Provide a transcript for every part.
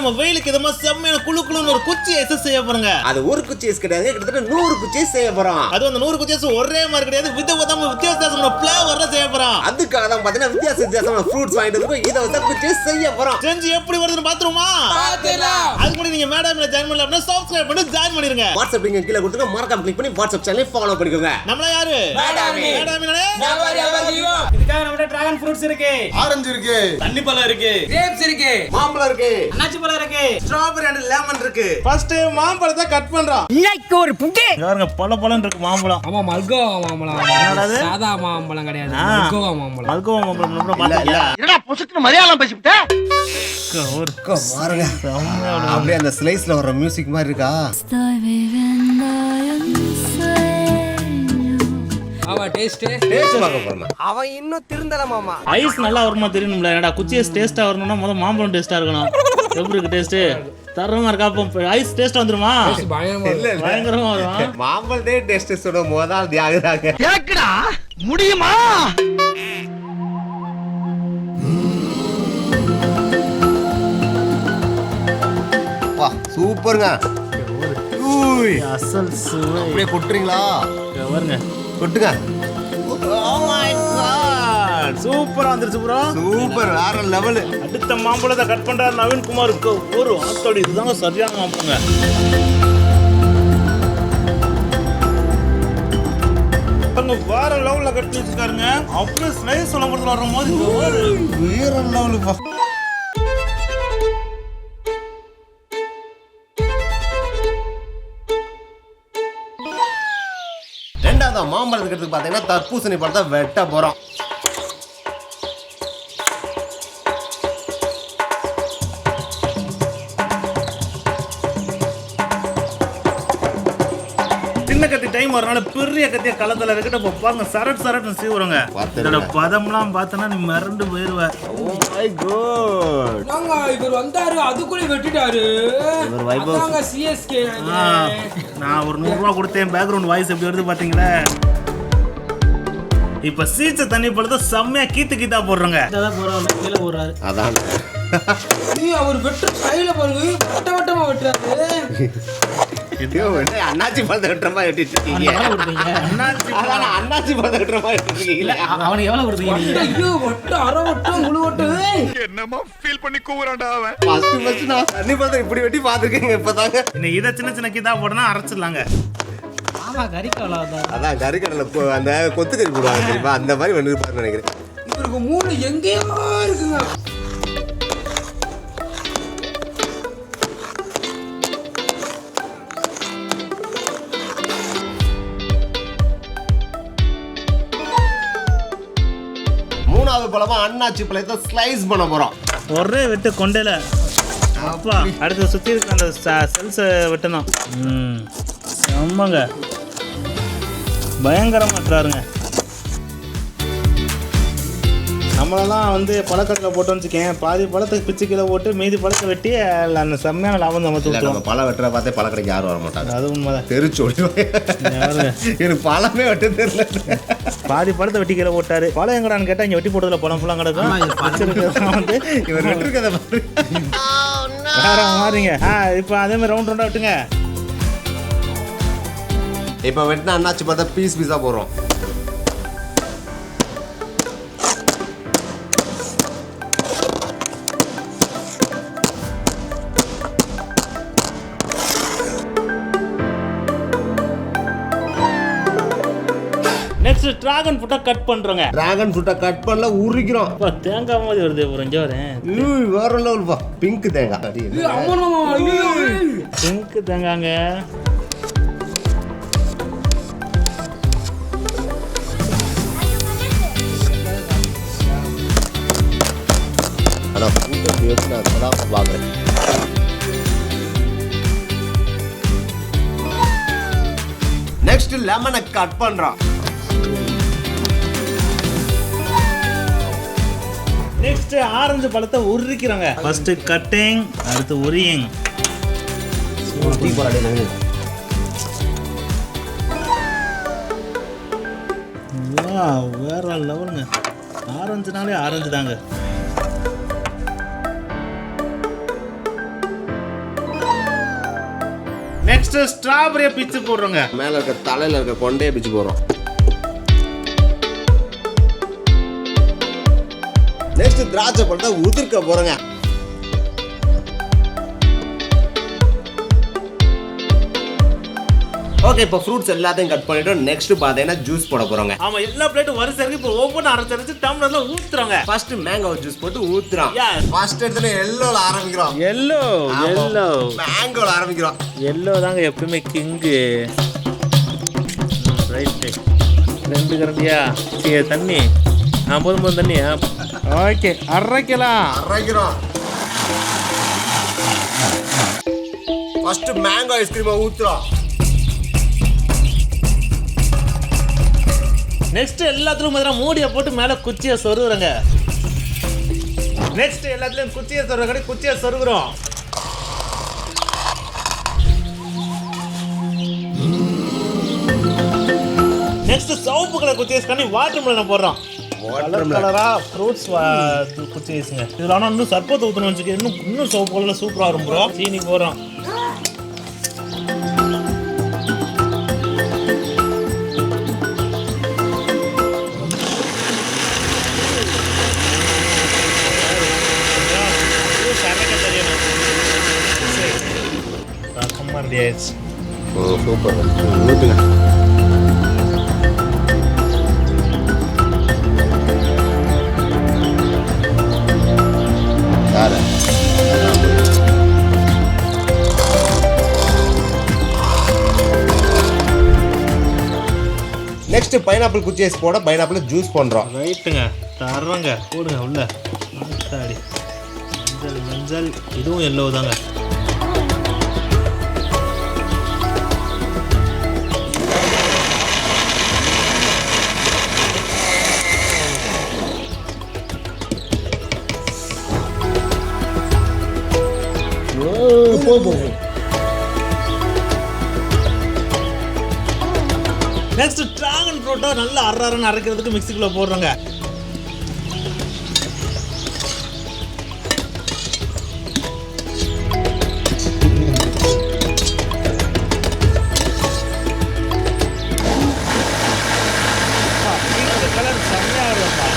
நம்ம வெயிலுக்கு இதமா செம்மையான குளுக்குளுன்னு ஒரு குச்சி ஐஸ் செய்ய போறோங்க. அது ஒரு குச்சி ஐஸ் கிடையாது, கிட்டத்தட்ட 100 குச்சி ஐஸ் செய்ய போறோம். அது அந்த 100 குச்சி ஐஸ் ஒரே மாதிரி கிடையாது, வித்தியாசமான ஃப்ளேவர்ல செய்ய போறோம். அதுக்காக தான் பாத்தீங்கன்னா வித்தியாசமான ஃப்ரூட்ஸ் வாங்கிட்டு இருக்கோம். இத வச்சு குச்சி ஐஸ் செய்ய போறோம். செஞ்சு எப்படி வருதுன்னு பாத்துருமா? பாத்துடலாம். அதுக்கு முன்னாடி நீங்க மேடம்ல ஜாயின் பண்ணல அப்படினா சப்ஸ்கிரைப் பண்ணி ஜாயின் பண்ணிருங்க. வாட்ஸ்அப் லிங்க் கீழ கொடுத்துங்க, மறக்காம கிளிக் பண்ணி வாட்ஸ்அப் சேனலை ஃபாலோ பண்ணிக்கோங்க. நம்மள யாரு? மேடமே. மேடமே. இதுக்காக நம்மட்ட டிராகன் ஃப்ரூட்ஸ் இருக்கு, ஆரஞ்சு இருக்கு, தண்ணி பழம் இருக்கு, கிரேப்ஸ் இருக்கு, மாம்பழம் இருக்கு, அன்னாச்சி பழம் இருக்கு, ஸ்ட்ராபெரி அண்ட் லெமன் இருக்கு. ஃபர்ஸ்ட் மாம்பழத்தை கட் பண்றோம். இன்னைக்கு ஒரு புட்டி பாருங்க பழம் இருக்கு மாம்பழம். ஆமா மல்கோவா மாம்பழம். என்னது? சாதா மாம்பழம் கிடையாது, மல்கோவா மாம்பழம். மல்கோவா மாம்பழம் நம்ம பாத்தீங்களா? என்னடா பொசுக்குன்னு மலையாளம் பேசிவிட்ட? பாருங்க அப்படியே அந்த ஸ்லைஸ்ல வர மியூசிக் மாதிரி இருக்கா? ஆமா டேஸ்ட் டேஸ்ட் பார்க்க போறோம். அவன் இன்னும் திருந்தல மாமா. ஐஸ் நல்லா வருமா தெரியணும்ல. என்னடா குச்சி ஐஸ் டேஸ்டா வரணும்னா முதல்ல மாம்பழம் டேஸ்டா இருக்கணும். எப்படி இருக்கு டேஸ்ட்? தரமா இருக்கா? அப்ப ஐஸ் டேஸ்ட் வந்துருமா? பயங்கரமா வரும். மாம்பழத்தே டேஸ்ட் சொல்ல முதல் தியாகராங்க. கேக்குடா முடியுமா? வா சூப்பர்ங்க. அசல் சுவை. அப்படியே கொட்டுறீங்களா? பாருங்க கொட்டுங்க. Oh my god, சூப்பரா வந்துருச்சு ப்ரோ. சூப்பர், வேற லெவல். அடுத்த மாம்பழத்தை கட் பண்றாரு நவீன் குமாருக்கு. ஒரு ஆத்தோடி இதுதாங்க சரியான மாம்பழங்க. அங்க வேற லெவல்ல கட் பண்ணி வச்சிருக்காருங்க. அப்படியே ஸ்லைஸ் சொல்ல போறது வரும்போது வேற லெவல் பா. ரெண்டாவது மாம்பழம் இருக்கிறதுக்கு பாத்தீங்கன்னா தர்பூசணி பழத்தை வெட்ட போறோம். சின்ன கத்தி டைம் வரனால பெரிய கத்திய களத்துல இருக்கிட்ட பாருங்க சரட்னு சீவுறங்க. இதோட பதம்லாம் பார்த்தனா நீ மறந்து போயிருவ. ஓ மை காட். நாங்க இவர் வந்தாரு அதுக்குள்ள வெட்டிட்டாரு. இவர் வைபவ் நாங்க சிஎஸ்கே. நான் ஒரு 100 ரூபாய் கொடுத்தேன். பேக்ரவுண்ட் வாய்ஸ் எப்படி வருது பாத்தீங்களா? இப்ப சீச்ச தண்ணி பழத்தை செம்மையா கீத்தா போடுறோங்க. அதான் போறாரு கீழ போறாரு. அதான் நீ அவர் வெட்டு கையில பாருங்க வட்டமா வெட்டுறாரு. இதோ வந்து அண்ணாச்சி பழத்தை வெட்டுற மாதிரி வெட்டிட்டு இருக்கீங்க. அண்ணாச்சி பழத்தை வெட்டுற மாதிரி வெட்டிட்டு இருக்கீங்களா? அவனுக்கு எவ்வளவு கொடுத்தீங்க? ஐயோ வட்ட அரை வட்டம் முழு வட்டம். என்னமா ஃபீல் பண்ணி கூவுறான்டா அவன். ஃபர்ஸ்ட் நான் தண்ணி பழத்தை இப்படி வெட்டி பாத்துருக்கேங்க இப்பதாங்க. இன்னும் இதை சின்ன கீதா போட்டனா அரைச்சிடலாங்க. ஆமா கறிக்கால அதான் கறிக்கடலை அந்த கொத்துக்கறி போடுவாங்க தெரியுமா? அந்த மாதிரி வந்து பாருன்னு நினைக்கிறேன். இவருக்கு மூணு எங்கேயோ இருக்குங்க. மூணாவது பழமா அண்ணாச்சி பழத்தை ஸ்லைஸ் பண்ண போறோம். ஒரே வெட்டு கொண்டையில. அப்பா அடுத்து சுத்தி இருக்க அந்த செல்ஸ் வெட்டணும். ஆமாங்க பயங்கரமாட்டுறாருங்க. நம்மளெல்லாம் வந்து பழக்கடையில் போட்டோன்னு வச்சுக்கேன், பாதி பழத்தை பிச்சு கீழே போட்டு மீதி பழத்தை வெட்டி அந்த செம்மையான லாபம் நம்ம தூக்குவோம். பழம் வெட்டுற பார்த்தே பழக்கடைக்கு யாரும் வர மாட்டாங்க. அது உண்மைதான். தெரிச்சோடி எனக்கு பழமே வெட்ட தெரியல. பாதி பழத்தை வெட்டி கீழே போட்டாரு. பழம் எங்கடான்னு கேட்டால் இங்கே வெட்டி போட்டதில் பழம் ஃபுல்லாக கிடக்கும். வந்து இவர் வெட்டிருக்கதை வேற மாறிங்க. இப்போ அதே மாதிரி ரவுண்ட் விட்டுங்க. இப்போ வெட்டினா அண்ணாச்சி பார்த்தா பீஸா போடுறோம். நெக்ஸ்ட் டிராகன் ஃப்ரூட்டை கட் பண்றோங்க. டிராகன் ஃப்ரூட்டை கட் பண்ணல உரிக்கிறோம். தேங்காய் மாதிரி வருது புரிஞ்சு வரேன். வேற லெவல் பா. பிங்க் தேங்காய். பிங்க் தேங்காங்க. ஆனா ஃப்ரூட் நான் இப்பதான் பாக்குறேன். நெக்ஸ்ட் லெமனை கட் பண்றோம். நெக்ஸ்ட் ஆரஞ்சு பழத்தை உரிக்கிறோங்க. ஃபர்ஸ்ட் கட்டிங், அடுத்து உரியிங். வேற லெவலுங்க. ஆரஞ்சுனாலே ஆரஞ்சு தாங்க. நெக்ஸ்ட் ஸ்ட்ராபெரியை பிச்சு போடுறோங்க. மேல இருக்க தலையில இருக்க கொண்டையை பிச்சு போடுறோம். நெக்ஸ்ட் திராட்சை பழத்தை உதிர்க்க போறோங்க. ஓகே, இப்போ ஃப்ரூட்ஸ் எல்லாத்தையும் கட் பண்ணிட்டோம். நெக்ஸ்ட் பாத்தீங்கன்னா ஜூஸ் போட போறோங்க. ஆமா, எல்லா பிளேட்டும் வரிசைக்கு இப்போ ஒவ்வொரு அரைச்சு டம்ளர்ல ஊத்துறோங்க. ஃபர்ஸ்ட் மேங்கோ ஜூஸ் போட்டு ஊத்துறோம். ஃபர்ஸ்ட் இடத்துல எல்லோல ஆரம்பிக்கிறோம். எல்லோ மேங்கோல ஆரம்பிக்கிறோம். எல்லோ தாங்க எப்பவுமே கிங்கு. ரைட், 2 கரண்டியா தண்ணி. போதும் தண்ணி. ஓகே, அரைக்கிறோம். ஃபர்ஸ்ட் மேங்கோ ஐஸ்கிரீமை ஊத்துறோம். நெக்ஸ்ட் எல்லாத்துலயும் முதல்ல மூடியை போட்டு மேல குச்சியை சொருகுறங்க. நெக்ஸ்ட் எல்லாத்துலயும் குச்சியை சொருகிற குச்சியை சொருகுறோம். நெக்ஸ்ட் சோப்பு கலர் குச்சி யூஸ் பண்ணி வாட்டர் மெலனை போடுறோம். கலரா ஃப்ரூட்ஸ் குச்சி யூஸுங்க. இதில் ஆனால் இன்னும் சர்பத்து ஊற்றணும் வச்சுக்க, இன்னும் சோப்பு கலரில் சூப்பராக வரும் ப்ரோ. சீனி போடுறோம். சூப்பர், ஊத்துங்க. நெக்ஸ்ட் பைனாப்பிள் குச்சி ஐஸ் போட பைனாப்பிள் ஜூஸ் பண்றோம். ரைட்டுங்க, தர்றங்க, போடுங்க உள்ள. மஞ்சள் இதுவும் எல்லோ தாங்க. நெக்ஸ்ட் டிராகன் ஃப்ரூட்டை நல்லா அரைன்னு அரைக்கிறதுக்கு மிக்ஸிக்குள்ள போடுறோங்க. கலர் செம்மையா இருக்கும்ப்பா.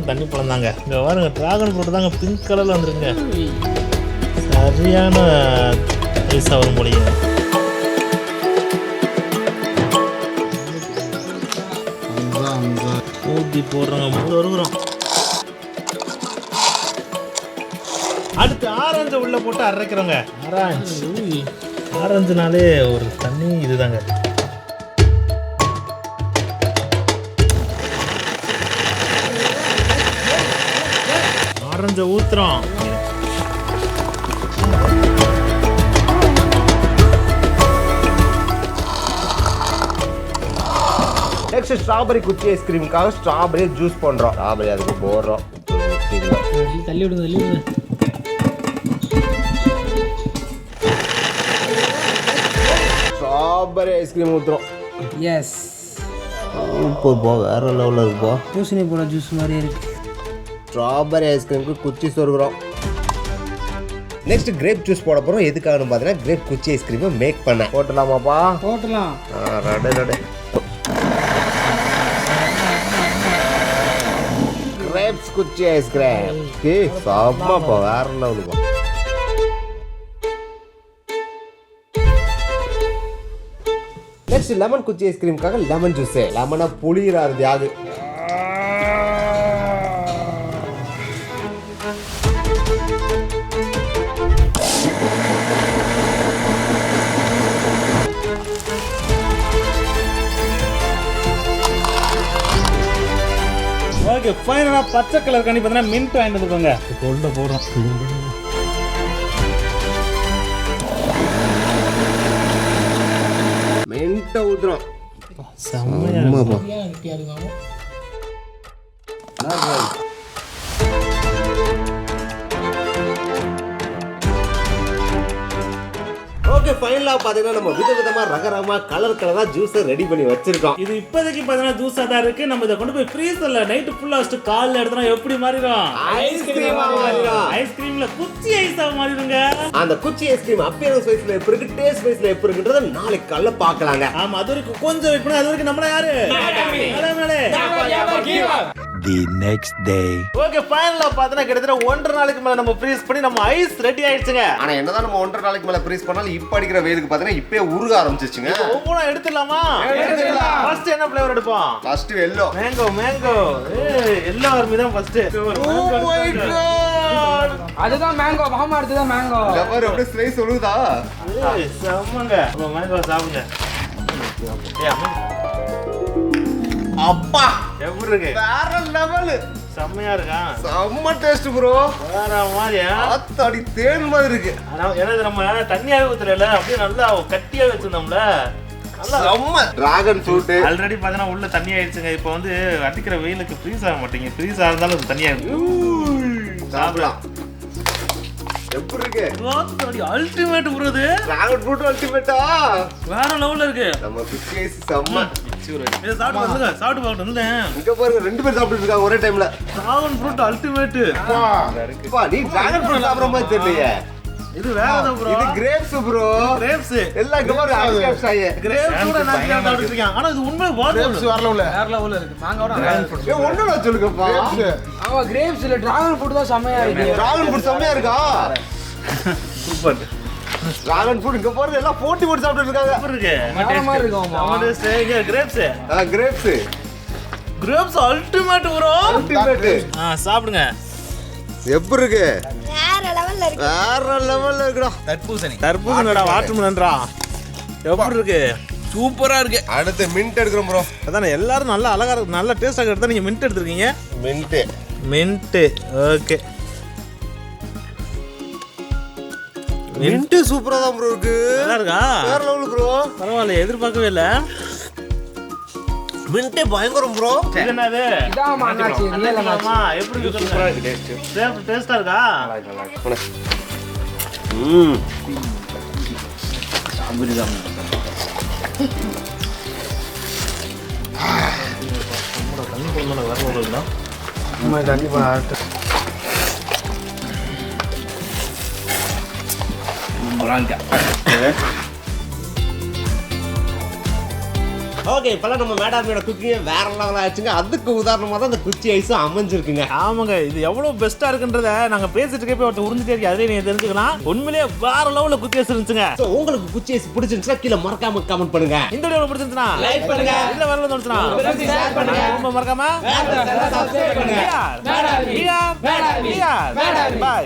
தண்ணி பழம் தாங்க. இங்க பாருங்க, டிராகன் ஃப்ரூட் தாங்க பிங்க் கலர்ல வந்துருங்க. சரியான ஐஸா வரும் போலிங்க. ஊற்றி போடுறோங்க. 3 வருகிறோம். அடுத்து ஆரஞ்சு உள்ள போட்டு அரைக்கிறோங்க. ஆரஞ்சுனாலே ஒரு தண்ணி இதுதாங்க. ஆரஞ்சை ஊத்துறோம். நெக்ஸ்ட் ஸ்ட்ராபெரி குச்சி ஐஸ்கிரீமுக்காக ஸ்ட்ராபெரி ஜூஸ் பண்றோம். ஸ்ட்ராபெரி அதுக்கு போடுறோம். தள்ளி விடுங்க. ஸ்ட்ராபெரி ஐஸ்கிரீம் ஊத்துறோம். எஸ், சூப்பர் போ, வேற லெவலில் இருக்குப்பா. பூசணி போல ஜூஸ் மாதிரி இருக்கு. ஸ்ட்ராபெரி ஐஸ்கிரீமுக்கு குச்சி சொருகிறோம். நெக்ஸ்ட் கிரேப் ஜூஸ் போட போகிறோம். எதுக்காகனு பார்த்தீங்கன்னா கிரேப் குச்சி ஐஸ்கிரீமை மேக் பண்ண. போட்டலாமாப்பா? போட்டலாம். ரெடை கிரேப்ஸ் குச்சி ஐஸ்கிரீம் சாப்பிடாப்பா, வேற லெவலுப்பா. நெக்ஸ்ட் லெமன் குச்சி ஐஸ்கிரீமுக்காக லெமன் ஜூஸ். லெமனை புளியிறாரு தியாகு. ஓகே, ஃபைனலா பச்சை கலர் கண்ணி பார்த்தீங்கன்னா மின்ட் வாங்கிட்டு வந்துருக்கோங்க. இப்போ உள்ள போடுறோம். மின்ட்டை ஊத்துறோம். செம்மையா ஓகே ஃபைனலா பாத்தீங்கன்னா நம்ம விதவிதமா ரகரமா கலரா ஜூஸ் ரெடி பண்ணி வச்சிருக்கோம். இது இப்போதைக்கு பார்த்தீங்கன்னா ஜூஸா தான் இருக்கு. நம்ம இதை கொண்டு போய் ஃப்ரீசர்ல நைட் ஃபுல்லா வச்சுட்டு காலைல எடுத்தோம்னா எப்படி மாறிடும்? ஐஸ்கிரீமா மாறிடும். ஐஸ்கிரீம்ல குச்சி ஐஸா மாறிடுங்க. அந்த குச்சி ஐஸ்கிரீம் அப்பியரன்ஸ் வைஸ்ல எப்படி இருக்கு, டேஸ்ட் வைஸ்ல எப்படி இருக்குன்றத நாளைக்கு காலைல பார்க்கலாங்க. ஆமா, அது வரைக்கும் கொஞ்சம் வெயிட் பண்ணி, அது வரைக்கும் நம்மள யாரு? The next day. ஓகே ஃபைனலா பார்த்தா கிட்டத்தட்ட 1.5 நாளைக்கு மேல நம்ம ஃப்ரீஸ் பண்ணி நம்ம ஐஸ் ரெடி ஆயிடுச்சுங்க. ஆனா என்னதான் நம்ம 1.5 நாளைக்கு மேல ஃப்ரீஸ் பண்ணாலும் இப்ப அடிக்கிற வெயிலுக்கு பாத்தீங்கன்னா இப்பவே உருக ஆரம்பிச்சிருச்சுங்க. ஒவ்வொன்றா எடுத்துடலாமா? ஃபர்ஸ்ட் என்ன ஃப்ளேவர் எடுப்போம்? First yellow. Mango. Yellow army தான் ஃபர்ஸ்ட். Oh my god. அதுதான் மேங்கோ. மாமா எடுத்தது மேங்கோ. லவர் அப்படியே ஸ்லைஸ் ஒழுகுதா? செம்மங்க. நம்ம மேங்கோ சாப்பிடுங்க. அப்பா எப்படி இருக்கு? வேற லெவல். செம்மையா இருக்கா? செம்ம டேஸ்ட் ப்ரோ. வேற மாதிரியா? அத்தாடி தேன் மாதிரி இருக்கு. ஏன்னா நம்ம தண்ணியாவே ஊத்துறல, அப்படியே நல்லா கட்டியா வச்சிருந்தோம்ல. நல்லா செம்ம டிராகன் ஃப்ரூட். ஆல்ரெடி பார்த்தீங்கன்னா உள்ள தண்ணி ஆயிடுச்சுங்க. இப்போ வந்து அடிக்கிற வெயிலுக்கு ஃப்ரீஸ் ஆக மாட்டேங்க. ஃப்ரீஸ் ஆகிறதால அது தண்ணியா இருக்கு. சாப்பிடலாம். எப்படி இருக்கு? Ultimate bro. இது டிராகன் ஃப்ரூட் அல்டிமேட்டா? வேற லெவல்ல இருக்கு. நம்ம குச்சி ஐஸ் செம்ம. இதை சாப்பிட்டு வந்துங்க. சாப்பிட்டு பார்க்கணும். இங்க பாருங்க, ரெண்டு பேர் சாப்பிட்டு இருக்காங்க ஒரே டைம்ல. Dragon fruit ultimate. அப்பா நீ டிராகன் ஃப்ரூட் சாப்பிடுற மாதிரி தெரியலையே. இது வேற ப்ரோ. இது கிரேப்ஸ் ப்ரோ. கிரேப்ஸ் எல்லாம் இங்க பாரு, கிரேப்ஸ் ஆயே. கிரேப்ஸ் கூட நான் சாப்பிட்டு இருக்கேன். ஆனா இது உண்மை கிரேப்ஸ் வேற லெவல்ல இருக்கு. மாங்காவோட டிராகன் ஃப்ரூட். ஏ ஒண்ணு சொல்லுங்கப்பா. ஆமா கிரேப்ஸ் இல்ல டிராகன் ஃப்ரூட் தான் செமையா இருக்கு. டிராகன் ஃப்ரூட் செமையா இருக்கா? சூப்பர். டிராகன் ஃப்ரூட் இங்க பாருங்க, எல்லாம் போட்டி போட்டு சாப்பிட்டு இருக்காங்க. சூப்பர் இருக்கு. வேற மாதிரி இருக்கு மாமா. நம்ம டேஸ்ட் இங்க grapes. Grapes. Grapes ultimate bro. Ultimate. சாப்பிடுங்க. எப்படி இருக்கு? வேற லெவல்ல இருக்கு. வேற லெவல்ல இருக்குடா. தர்பூசணிடா, வாட்டர்மெலன்டா. எப்படி இருக்கு? சூப்பரா இருக்கு. அடுத்து மின்ட் எடுக்கிறோம் ப்ரோ. அதானே எல்லாரும் நல்லா அழகா இருக்கு. நல்ல டேஸ்டா எடுத்தா நீங்க மின்ட் எடுத்துருக்கீங்க. மின்ட். ஓகே. மின்ட் சூப்பரா தான் ப்ரோ இருக்கு. நல்லா இருக்கா? வேற லெவல் ப்ரோ. பரவாயில்ல, எதிர்பார்க்கவே இல்ல. மின்ட் பயங்கரம் ப்ரோ. இது என்னது? இதான் அண்ணாச்சி ரியல் அண்ணாச்சி. ஆமா, எப்படி இருக்கு? சூப்பரா இருக்கு. டேஸ்டா இருக்கா? தண்ணி போடணும். வேற ஒரு இல்ல. கண்டிப்பா ஓகே, இப்பெல்லாம் நம்ம மேடாமியோட குக்கிங் வேற லெவல் ஆச்சுங்க. அதுக்கு உதாரணமா தான் இந்த குச்சி ஐஸும் அமைஞ்சிருக்குங்க. ஆமாங்க, இது எவ்வளவு பெஸ்டா இருக்குன்றத நாங்க பேசிட்டு இருக்கப்ப ஒருத்தர் உறிஞ்சிட்டே இருக்கு. அதுலயே நீங்க தெரிஞ்சுக்கலாம். உண்மையிலேயே வேற லெவல்ல குச்சி ஐஸ் இருந்துச்சுங்க. சோ உங்களுக்கு குச்சி ஐஸ் பிடிச்சிருந்துச்சுன்னா கீழ மறக்காம கமெண்ட் பண்ணுங்க. இந்த வீடியோ பிடிச்சிருந்துச்சுன்னா லைக் பண்ணுங்க. இல்ல வேற தோணுச்சுன்னா ஷேர் பண்ணுங்க. ரொம்ப மறக்காம சப்ஸ்கிரைப் பண்ணுங்க. பை.